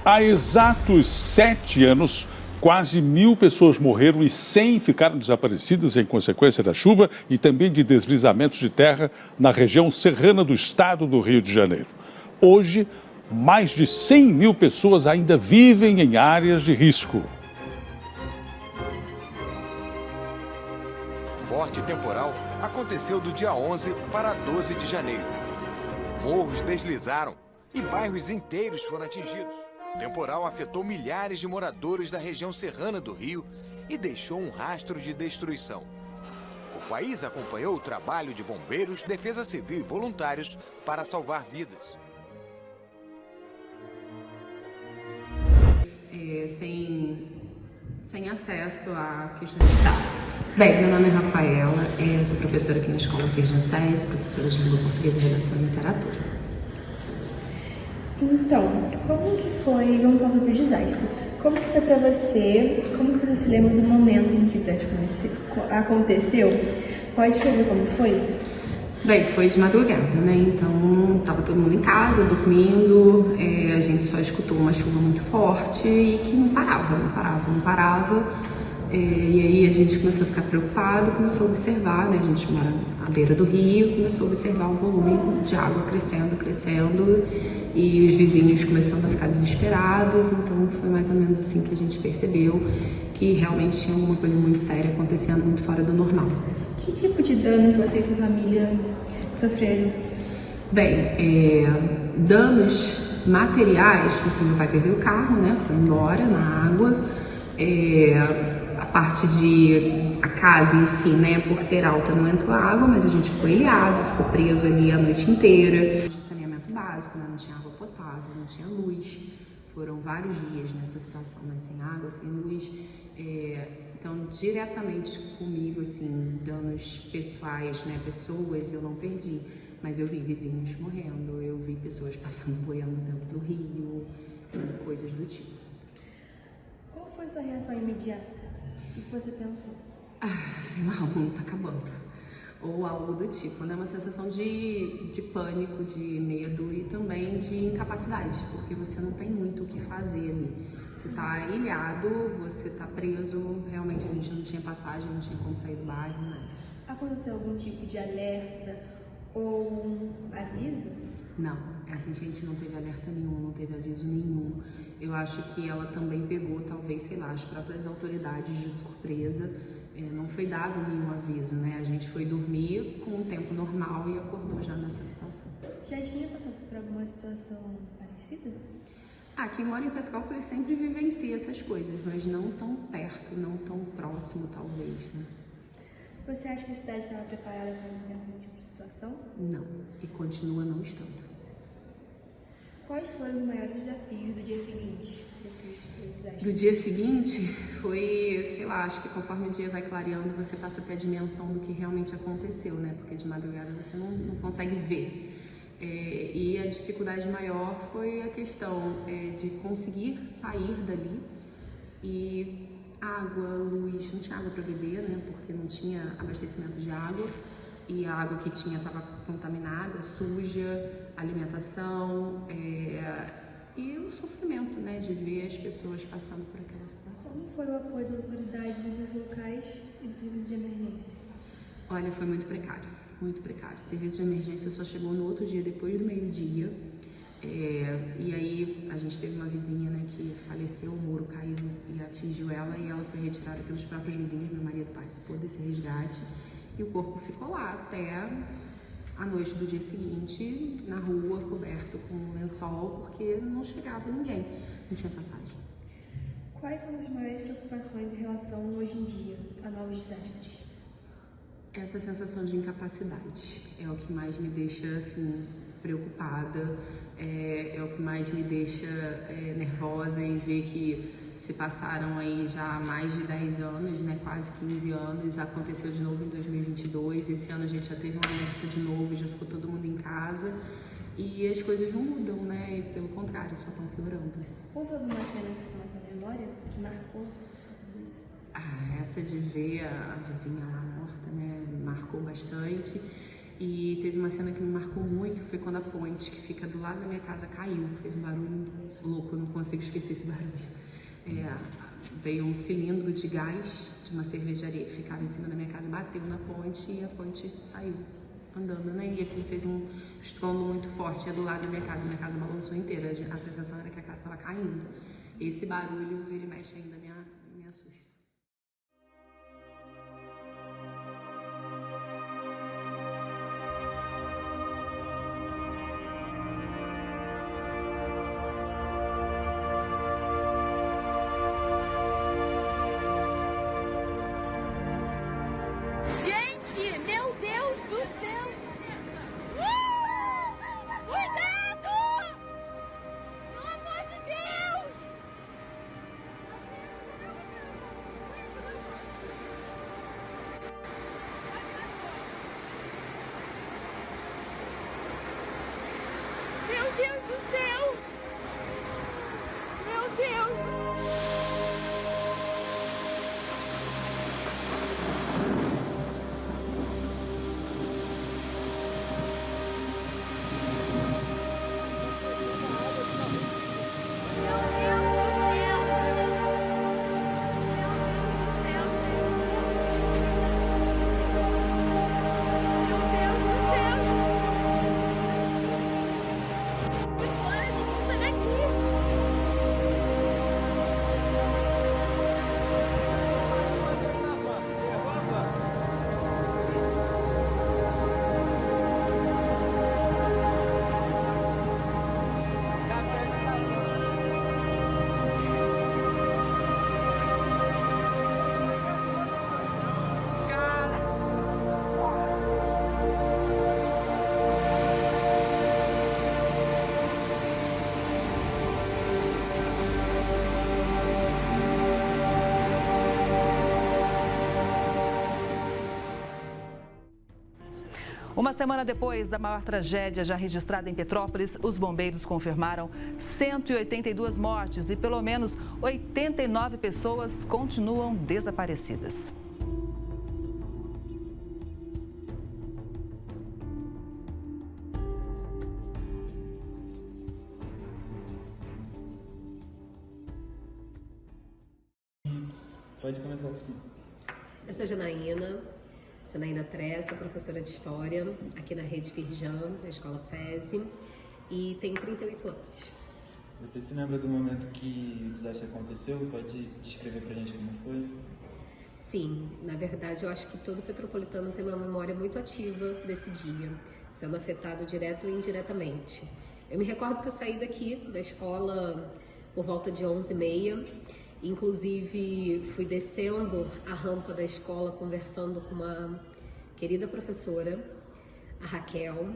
Há exatos 7 anos, quase 1.000 pessoas morreram e 100 ficaram desaparecidas em consequência da chuva e também de deslizamentos de terra na região serrana do estado do Rio de Janeiro. Hoje, mais de 100.000 pessoas ainda vivem em áreas de risco. Forte temporal aconteceu do dia 11 para 12 de janeiro. Morros deslizaram e bairros inteiros foram atingidos. O temporal afetou milhares de moradores da região serrana do Rio e deixou um rastro de destruição. O país acompanhou o trabalho de bombeiros, defesa civil e voluntários para salvar vidas. Sem acesso a questões de dados. Bem, meu nome é Rafaela, sou professora aqui na Escola Virgem SESI, professora de Língua Portuguesa, Redação e Literatura. Então, como que foi, vamos falar sobre o desastre, como que foi pra você, como que você se lembra do momento em que o desastre aconteceu? Pode escrever como foi? Bem, foi de madrugada, né? Então, tava todo mundo em casa, dormindo, a gente só escutou uma chuva muito forte e que não parava. E aí a gente começou a ficar preocupado, começou a observar, né? A gente mora à beira do rio, começou a observar o volume de água crescendo, e os vizinhos começando a ficar desesperados. Então foi mais ou menos assim que a gente percebeu que realmente tinha alguma coisa muito séria acontecendo, muito fora do normal. Que tipo de dano você e sua família sofreram? Bem, danos materiais, assim, meu pai perdeu o carro, né? Foi embora na água. A parte a casa em si, né, por ser alta não entrou água, mas a gente ficou ilhado, ficou preso ali a noite inteira. De saneamento básico, né, não tinha água potável, não tinha luz. Foram vários dias nessa situação, né, sem água, sem luz. Então, diretamente comigo, assim, danos pessoais, né, pessoas eu não perdi, mas eu vi vizinhos morrendo, eu vi pessoas passando boiando dentro do rio, coisas do tipo. Qual foi sua reação imediata? O que você pensou? Sei lá, o mundo tá acabando. Ou algo do tipo, né? Uma sensação de pânico, de medo e também de incapacidade, porque você não tem muito o que fazer ali. Você tá ilhado, você tá preso, realmente a gente não tinha passagem, não tinha como sair do bairro, nada. Aconteceu algum tipo de alerta ou aviso? Não, essa gente não teve alerta nenhum, não teve aviso nenhum. Eu acho que ela também pegou, talvez, sei lá, as próprias autoridades de surpresa. Não foi dado nenhum aviso, né? A gente foi dormir com o tempo normal e acordou já nessa situação. Já tinha passado por alguma situação parecida? Quem mora em Petrópolis sempre vivencia essas coisas, mas não tão perto, não tão próximo, talvez, né? Você acha que a cidade estava preparada para esse tipo de situação? Não, e continua não estando. Quais foram os maiores desafios do dia seguinte? Do dia seguinte foi, sei lá, acho que conforme o dia vai clareando, você passa a ter a dimensão do que realmente aconteceu, né? Porque de madrugada você não consegue ver. E a dificuldade maior foi a questão de conseguir sair dali e água, luz, não tinha água para beber, né? Porque não tinha abastecimento de água e a água que tinha estava contaminada, suja, alimentação e o sofrimento, né? De ver as pessoas passando por aquela situação. Como foi o apoio das autoridades dos locais e dos serviços de emergência? Olha, foi muito precário, muito precário. O serviço de emergência só chegou no outro dia, depois do meio-dia. E aí a gente teve uma vizinha, né, que faleceu, o muro caiu e atingiu ela e ela foi retirada pelos próprios vizinhos. Meu marido participou desse resgate e o corpo ficou lá até a noite do dia seguinte, na rua, coberto com um lençol, porque não chegava ninguém, não tinha passagem. Quais são as maiores preocupações em relação hoje em dia a novos desastres? Essa sensação de incapacidade é o que mais me deixa, assim, preocupada, é o que mais me deixa nervosa em ver que se passaram aí já mais de 10 anos, né, quase 15 anos, aconteceu de novo em 2022, esse ano a gente já teve um alerta de novo, já ficou todo mundo em casa e as coisas não mudam, né, e pelo contrário, só estão piorando. Houve alguma cena que ficou na sua memória, que marcou? Essa de ver a vizinha lá morta, né, marcou bastante. E teve uma cena que me marcou muito, foi quando a ponte que fica do lado da minha casa caiu, fez um barulho louco, eu não consigo esquecer esse barulho. Veio um cilindro de gás de uma cervejaria que ficava em cima da minha casa, bateu na ponte e a ponte saiu andando, né? E aquilo fez um estrondo muito forte, do lado da minha casa balançou inteira, a sensação era que a casa estava caindo. Esse barulho, vira e mexe, ainda me assusta. Meu Deus do céu! Cuidado! Pelo amor de Deus! Meu Deus do céu! Meu Deus! Uma semana depois da maior tragédia já registrada em Petrópolis, os bombeiros confirmaram 182 mortes e pelo menos 89 pessoas continuam desaparecidas. Pode começar assim. Eu sou Janaína Tress, sou professora de História aqui na Rede Firjan, da Escola SESI, e tenho 38 anos. Você se lembra do momento que o desastre aconteceu? Pode descrever pra gente como foi? Sim, na verdade eu acho que todo petropolitano tem uma memória muito ativa desse dia, sendo afetado direto e indiretamente. Eu me recordo que eu saí daqui da escola por volta de 11h30, inclusive fui descendo a rampa da escola conversando com uma querida professora, a Raquel,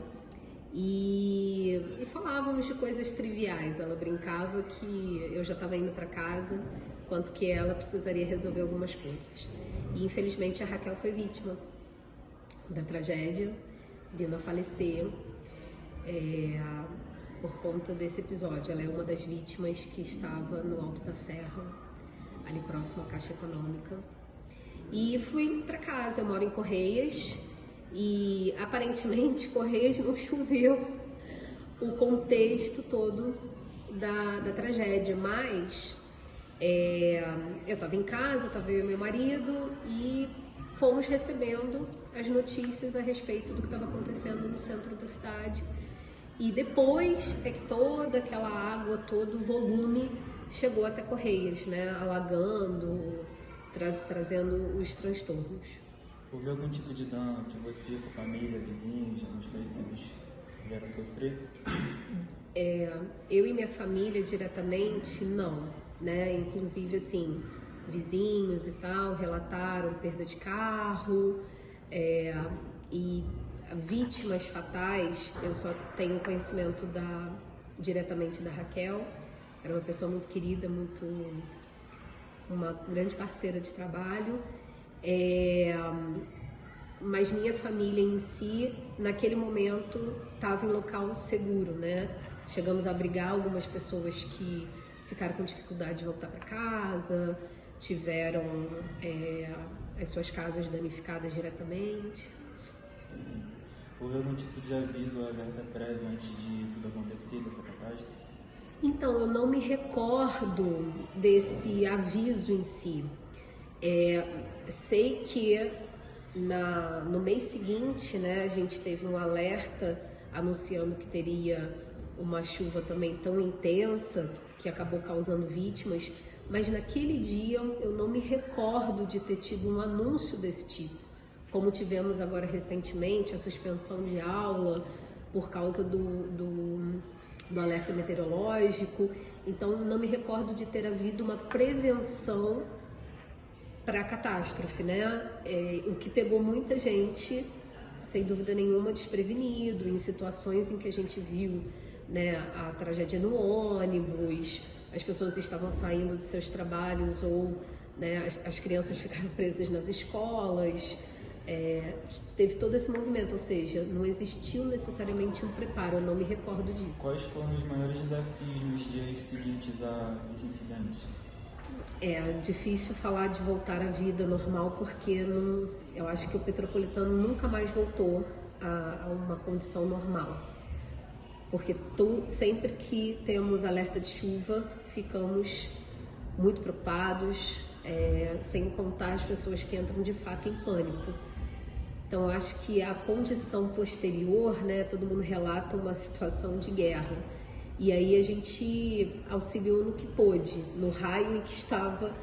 e falávamos de coisas triviais. Ela brincava que eu já estava indo para casa, quanto que ela precisaria resolver algumas coisas. E infelizmente a Raquel foi vítima da tragédia, vindo a falecer por conta desse episódio. Ela é uma das vítimas que estava no Alto da Serra, ali próximo à Caixa Econômica. E fui para casa, eu moro em Correias, e aparentemente Correias não choveu o contexto todo da tragédia, mas eu estava em casa, estava eu e meu marido, e fomos recebendo as notícias a respeito do que estava acontecendo no centro da cidade. E depois é que toda aquela água, todo o volume chegou até Correias, né, alagando, trazendo os transtornos. Houve algum tipo de dano que você, sua família, vizinhos, alguns conhecidos vieram a sofrer? Eu e minha família diretamente, não, né? Inclusive, assim, vizinhos e tal relataram perda de carro, e vítimas fatais. Eu só tenho conhecimento diretamente da Raquel. Era uma pessoa muito querida, uma grande parceira de trabalho. Mas minha família em si, naquele momento, estava em local seguro, né? Chegamos a abrigar algumas pessoas que ficaram com dificuldade de voltar para casa, tiveram as suas casas danificadas diretamente. Houve algum tipo de aviso ou alerta prévio antes de tudo acontecer, dessa catástrofe? Então, eu não me recordo desse aviso em si. Sei que no mês seguinte, né, a gente teve um alerta anunciando que teria uma chuva também tão intensa que acabou causando vítimas, mas naquele dia eu não me recordo de ter tido um anúncio desse tipo, como tivemos agora recentemente a suspensão de aula por causa do alerta meteorológico. Então não me recordo de ter havido uma prevenção para a catástrofe, né? O que pegou muita gente, sem dúvida nenhuma, desprevenido, em situações em que a gente viu, né, a tragédia no ônibus, as pessoas estavam saindo dos seus trabalhos ou, né, as crianças ficaram presas nas escolas. Teve todo esse movimento, ou seja, não existiu necessariamente um preparo, eu não me recordo disso. Quais foram os maiores desafios nos dias seguintes a esse incidente? É difícil falar de voltar à vida normal, porque eu acho que o Petropolitano nunca mais voltou a uma condição normal. Porque sempre que temos alerta de chuva, ficamos muito preocupados, sem contar as pessoas que entram de fato em pânico. Então, eu acho que a condição posterior, né, todo mundo relata uma situação de guerra. E aí a gente auxiliou no que pôde, no raio em que estava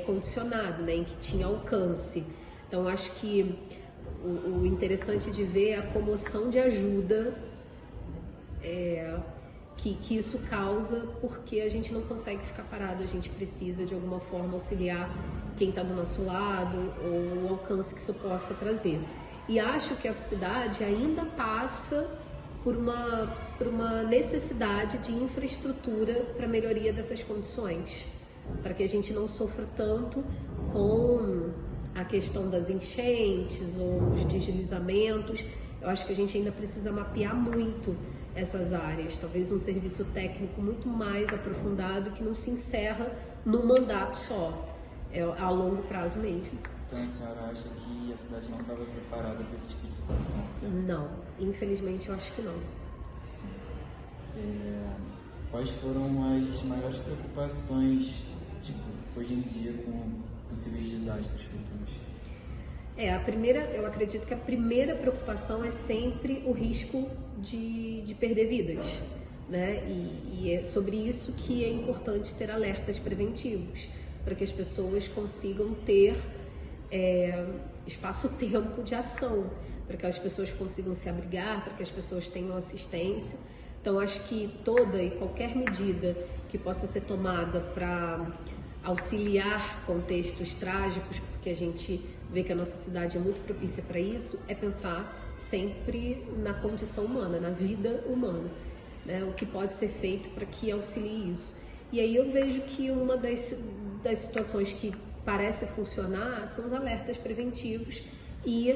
condicionado, né, em que tinha alcance. Então, acho que o interessante de ver é a comoção de ajuda que isso causa, porque a gente não consegue ficar parado, a gente precisa de alguma forma auxiliar quem está do nosso lado, ou o alcance que isso possa trazer. E acho que a cidade ainda passa por uma necessidade de infraestrutura para a melhoria dessas condições, para que a gente não sofra tanto com a questão das enchentes ou os deslizamentos. Eu acho que a gente ainda precisa mapear muito essas áreas, talvez um serviço técnico muito mais aprofundado que não se encerra num mandato só, a longo prazo mesmo. Então a senhora acha que a cidade não estava preparada para esse tipo de situação, certo? Não, infelizmente eu acho que não. Sim. Quais foram as maiores preocupações, hoje em dia, com possíveis desastres futuros? Eu acredito que a primeira preocupação é sempre o risco de perder vidas, né? E é sobre isso que é importante ter alertas preventivos, para que as pessoas consigam ter espaço-tempo de ação, para que as pessoas consigam se abrigar, para que as pessoas tenham assistência. Então, acho que toda e qualquer medida que possa ser tomada para auxiliar contextos trágicos, porque a gente vê que a nossa cidade é muito propícia para isso, é pensar sempre na condição humana, na vida humana, né? O que pode ser feito para que auxilie isso. E aí eu vejo que uma das situações que parece funcionar são os alertas preventivos e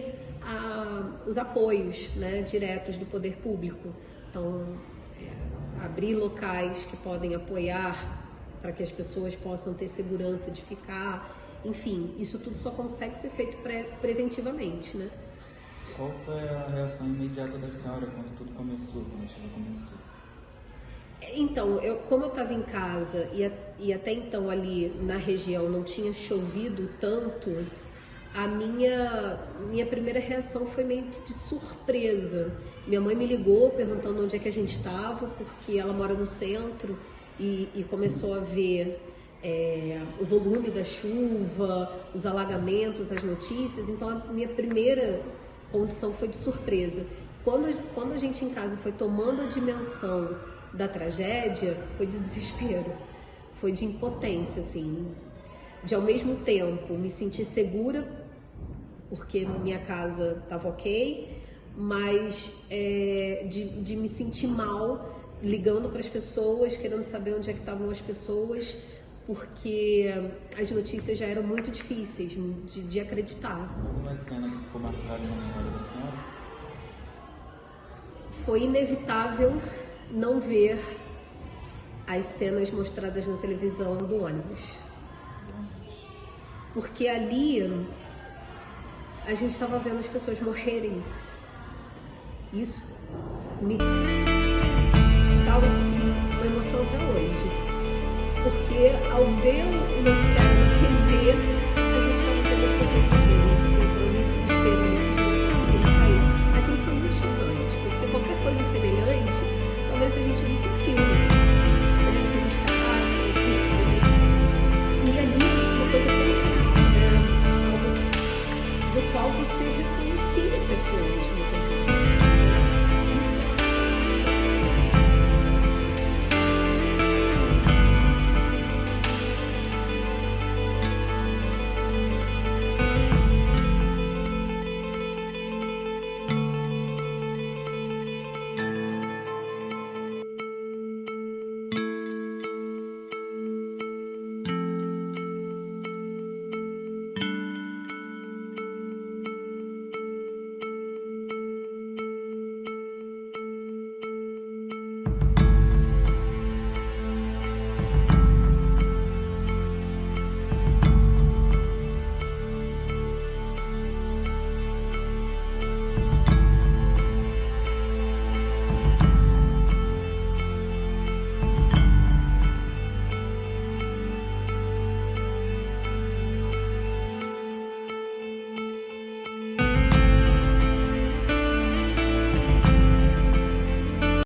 os apoios, né, diretos do poder público. Então, abrir locais que podem apoiar para que as pessoas possam ter segurança de ficar, enfim, isso tudo só consegue ser feito preventivamente, né? Qual foi a reação imediata da senhora quando tudo começou, quando a chuva começou? Então, como eu estava em casa e até então ali na região não tinha chovido tanto, a minha primeira reação foi meio que de surpresa. Minha mãe me ligou perguntando onde é que a gente estava, porque ela mora no centro e começou a ver o volume da chuva, os alagamentos, as notícias. Então, a minha primeira condição foi de surpresa. Quando a gente em casa foi tomando a dimensão da tragédia, foi de desespero, foi de impotência, assim, de ao mesmo tempo me sentir segura, porque minha casa estava ok, mas de me sentir mal, ligando para as pessoas, querendo saber onde é que estavam as pessoas, porque as notícias já eram muito difíceis de acreditar. Alguma cena que ficou marcada na memória da senhora? Foi inevitável não ver as cenas mostradas na televisão do ônibus. Porque ali a gente estava vendo as pessoas morrerem. Isso me causa assim, uma emoção até hoje, porque ao ver o noticiário na TV, a gente estava vendo as pessoas morrendo.